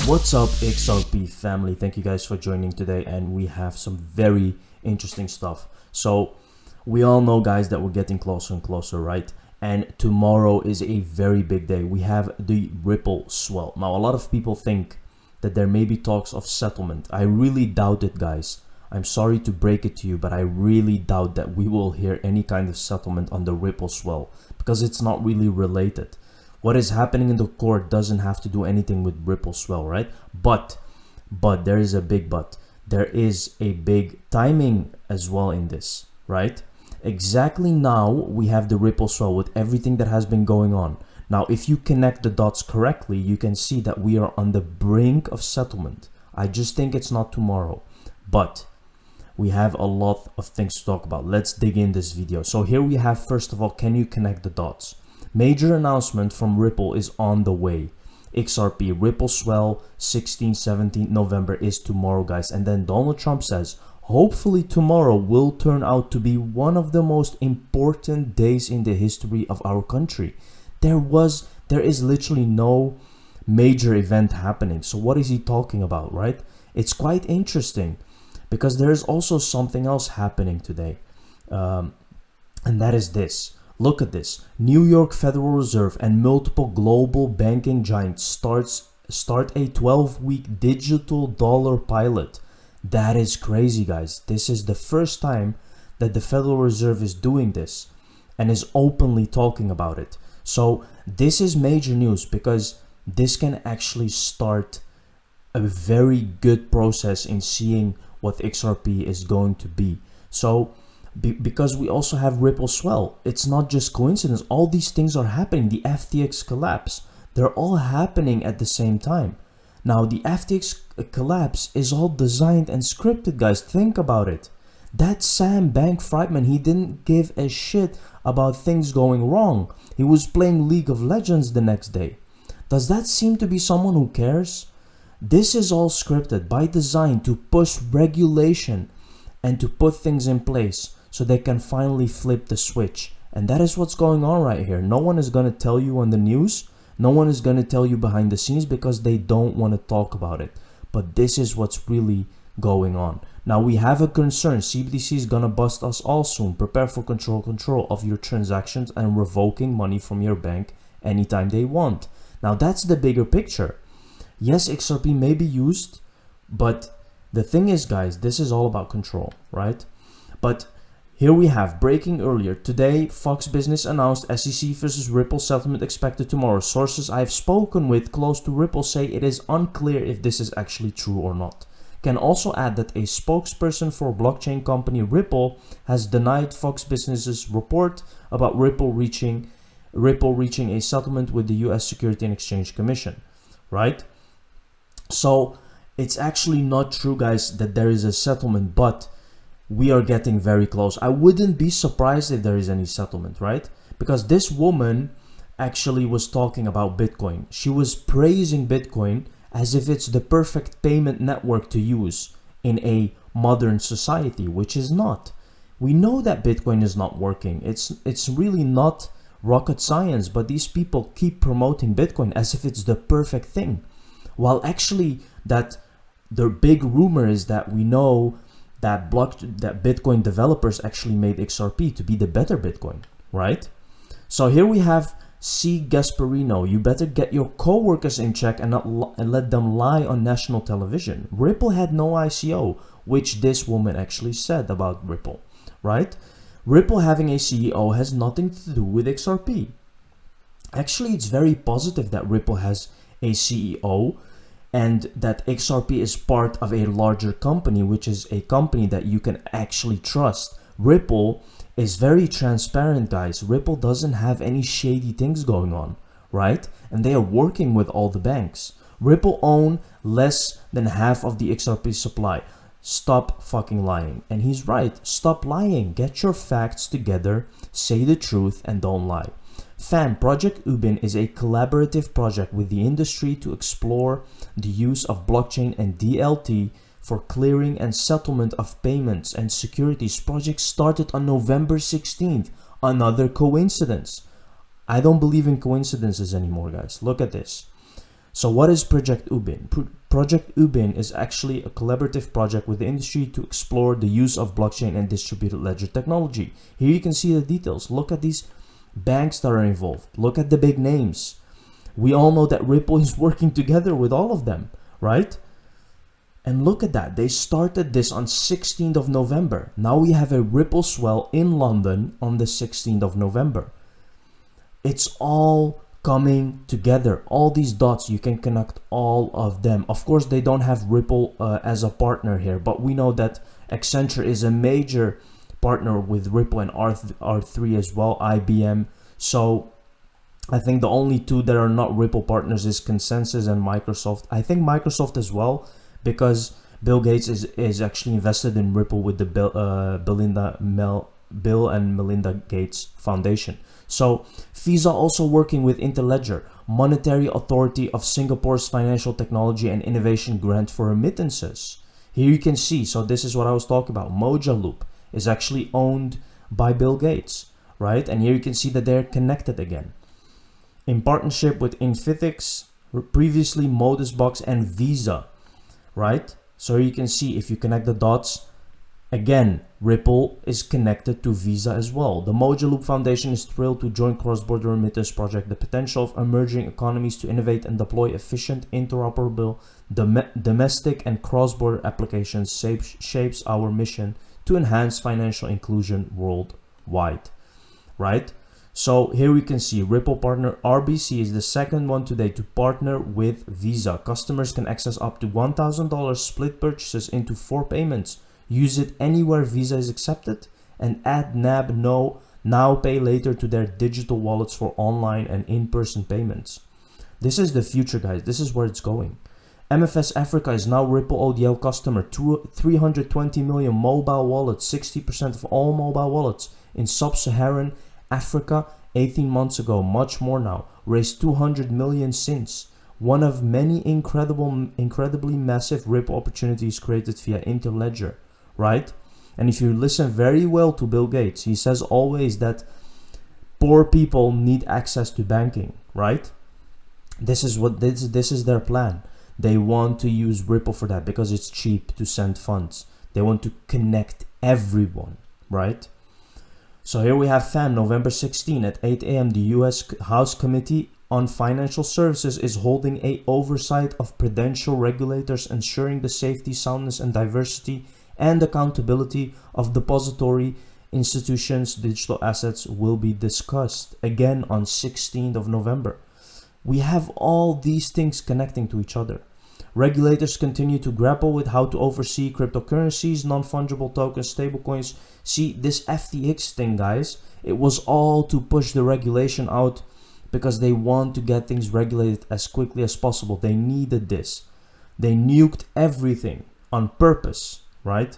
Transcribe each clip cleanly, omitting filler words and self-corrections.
What's up, XRP family? Thank you guys for joining today, and we have some very interesting stuff. So we all know, guys, that we're getting closer and closer, right? And tomorrow is a very big day. We have the Ripple swell. Now, a lot of people think that there may be talks of settlement. I really doubt it, guys. I'm sorry to break it to you, but I really doubt that we will hear any kind of settlement on the Ripple swell because it's not really related. What is happening in the court doesn't have to do anything with Ripple swell, right? But there is a big but. There is a big timing as well in this, right? Exactly now we have the Ripple swell with everything that has been going on. Now, if you connect the dots correctly, you can see that we are on the brink of settlement. I just think it's not tomorrow, but we have a lot of things to talk about. Let's dig in this video. So here we have, first of all, can you connect the dots? Major announcement from Ripple is on the way. XRP, Ripple swell 16-17 November is tomorrow, guys. And then Donald Trump says, hopefully tomorrow will turn out to be one of the most important days in the history of our country. There is literally no major event happening. So what is he talking about, right? It's quite interesting because there is also something else happening today. And that is this. Look at this. New York Federal Reserve and multiple global banking giants start a 12-week digital dollar pilot. That is crazy, guys. This is the first time that the Federal Reserve is doing this and is openly talking about it. So this is major news because this can actually start a very good process in seeing what XRP is going to be. So because we also have Ripple swell, it's not just coincidence. All these things are happening. The FTX collapse, they're all happening at the same time. Now, the FTX collapse is all designed and scripted, guys. Think about it. That Sam Bankman-Fried, he didn't give a shit about things going wrong. He was playing League of Legends the next day. Does that seem to be someone who cares? This is all scripted by design to push regulation and to put things in place so they can finally flip the switch. And that is what's going on right here. No one is going to tell you on the news. No one is going to tell you behind the scenes because they don't want to talk about it. But this is what's really going on. Now, we have a concern. CBDC is going to bust us all soon. Prepare for control of your transactions and revoking money from your bank anytime they want. Now, that's the bigger picture. Yes, XRP may be used, but the thing is, guys, this is all about control, right? But here we have breaking earlier today. Fox Business announced SEC versus Ripple settlement expected tomorrow. Sources I've spoken with close to Ripple say it is unclear if this is actually true or not. Can also add that a spokesperson for blockchain company Ripple has denied Fox Business's report about Ripple reaching a settlement with the US Securities and Exchange Commission, right? So it's actually not true, guys, that there is a settlement, but we are getting very close. I wouldn't be surprised if there is any settlement, right? Because this woman actually was talking about Bitcoin. She was praising Bitcoin as if it's the perfect payment network to use in a modern society, which is not. We know that Bitcoin is not working. It's really not rocket science, but these people keep promoting Bitcoin as if it's the perfect thing. While actually that the big rumor is that we know that Bitcoin developers actually made XRP to be the better Bitcoin, right? So here we have C. Gasparino. You better get your co-workers in check and and let them lie on national television. Ripple had no ICO, which this woman actually said about Ripple, right? Ripple having a CEO has nothing to do with XRP. Actually, it's very positive that Ripple has a CEO and that XRP is part of a larger company, which is a company that you can actually trust. Ripple is very transparent, guys. Ripple doesn't have any shady things going on, right? And they are working with all the banks. Ripple own less than half of the XRP supply. Stop fucking lying. And he's right. Stop lying. Get your facts together, say the truth, and don't lie. Fam, Project Ubin is a collaborative project with the industry to explore the use of blockchain and DLT for clearing and settlement of payments and securities. Project started on November 16th. Another coincidence. I don't believe in coincidences anymore, guys. Look at this. So what is Project Ubin? Project Ubin is actually a collaborative project with the industry to explore the use of blockchain and distributed ledger technology. Here you can see the details. Look at these banks that are involved. Look at the big names. We all know that Ripple is working together with all of them, right? And look at that. They started this on 16th of November. Now we have a Ripple swell in London on the 16th of November. It's all coming together. All these dots, you can connect all of them. Of course, they don't have Ripple as a partner here, but we know that Accenture is a major partner with Ripple and R3 as well, IBM. So I think the only two that are not Ripple partners is Consensus and Microsoft. I think Microsoft as well, because Bill Gates is actually invested in Ripple with the Bill and Melinda Gates Foundation. So Visa also working with Interledger, Monetary Authority of Singapore's Financial Technology and Innovation Grant for remittances. Here you can see, so this is what I was talking about. Moja Loop is actually owned by Bill Gates, right? And here you can see that they're connected again. In partnership with Infitix, previously Modusbox and Visa, right? So you can see if you connect the dots, again, Ripple is connected to Visa as well. The Moja Loop Foundation is thrilled to join cross-border remittance project. The potential of emerging economies to innovate and deploy efficient, interoperable, domestic and cross-border applications shapes our mission to enhance financial inclusion worldwide, right? So here we can see Ripple partner RBC is the second one today to partner with Visa. Customers can access up to $1,000 split purchases into 4 payments. Use it anywhere Visa is accepted and add NAB now pay later to their digital wallets for online and in-person payments. This is the future, guys. This is where it's going. MFS Africa is now Ripple ODL customer. 320 million mobile wallets, 60% of all mobile wallets in sub-Saharan Africa 18 months ago, much more now, raised 200 million since. One of many incredibly massive Ripple opportunities created via Interledger, right? And if you listen very well to Bill Gates, he says always that poor people need access to banking, right? This is their plan. They want to use Ripple for that because it's cheap to send funds. They want to connect everyone, right? So here we have FAM, November 16 at 8 a.m. The U.S. House Committee on Financial Services is holding a oversight of prudential regulators, ensuring the safety, soundness, and diversity and accountability of depository institutions' digital assets will be discussed again on 16th of November. We have all these things connecting to each other. Regulators continue to grapple with how to oversee cryptocurrencies, non-fungible tokens, stablecoins. See, this FTX thing, guys, it was all to push the regulation out because they want to get things regulated as quickly as possible. They needed this. They nuked everything on purpose, right?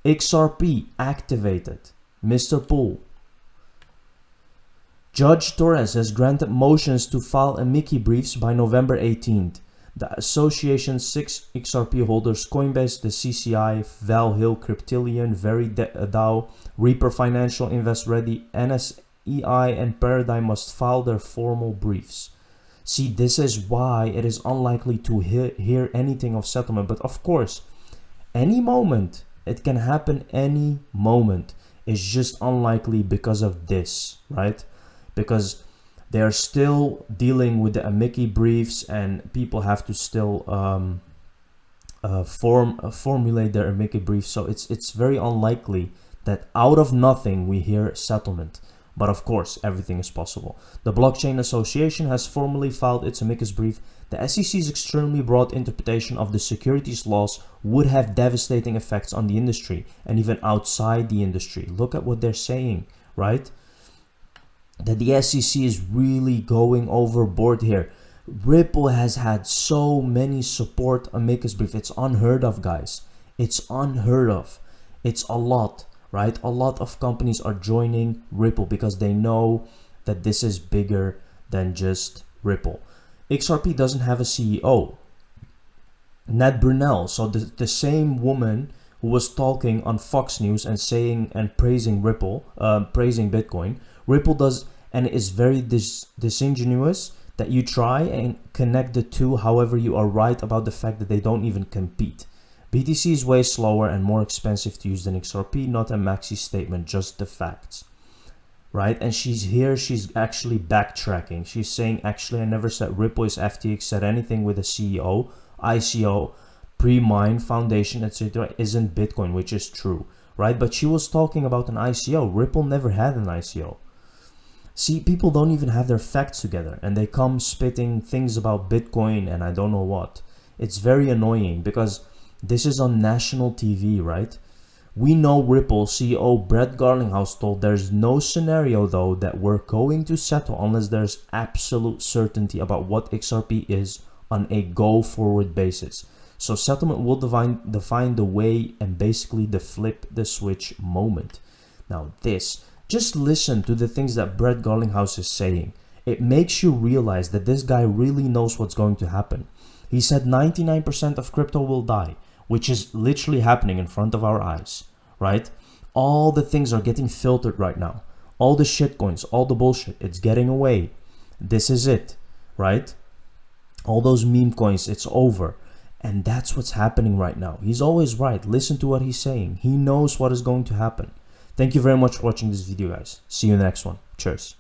XRP activated. Mr. Pool. Judge Torres has granted motions to file Mickey briefs by November 18th. The association's 6 XRP holders, Coinbase, the CCI, Val Hill, Cryptillion, VeryDAO, Reaper Financial, Invest Ready, NSEI, and Paradigm must file their formal briefs. See, this is why it is unlikely to hear anything of settlement. But of course, any moment, it can happen any moment. It's just unlikely because of this, right? Because they are still dealing with the amici briefs and people have to still formulate their amici briefs. So it's very unlikely that out of nothing we hear settlement. But of course, everything is possible. The Blockchain Association has formally filed its amicus brief. The SEC's extremely broad interpretation of the securities laws would have devastating effects on the industry and even outside the industry. Look at what they're saying, right? That the SEC is really going overboard here. Ripple has had so many support amicus brief. It's unheard of, guys. It's unheard of. It's a lot, right? A lot of companies are joining Ripple because they know that this is bigger than just Ripple. XRP doesn't have a CEO. Nat Brunell, so the same woman who was talking on Fox News and saying and praising Ripple, praising Bitcoin. Ripple does and is very disingenuous. that you try and connect the two. However, you are right about the fact that they don't even compete. BTC is way slower and more expensive to use than XRP, not a maxi statement, just the facts. Right? And she's actually backtracking. She's saying, actually, I never said Ripple is FTX, said anything with a CEO, ICO, pre-mine, foundation, etc. isn't Bitcoin, which is true, right? But she was talking about an ICO. Ripple never had an ICO. See, people don't even have their facts together, and they come spitting things about Bitcoin and I don't know what. It's very annoying because this is on national TV, right? We know Ripple CEO Brett Garlinghouse told there's no scenario though that we're going to settle unless there's absolute certainty about what XRP is on a go forward basis. So settlement will define the way and basically the flip the switch moment. Now just listen to the things that Brett Garlinghouse is saying. It makes you realize that this guy really knows what's going to happen. He said 99% of crypto will die, which is literally happening in front of our eyes, right? All the things are getting filtered right now. All the shitcoins, all the bullshit, it's getting away. This is it, right? All those meme coins, it's over. And that's what's happening right now. He's always right. Listen to what he's saying. He knows what is going to happen. Thank you very much for watching this video, guys. See you in the next one. Cheers.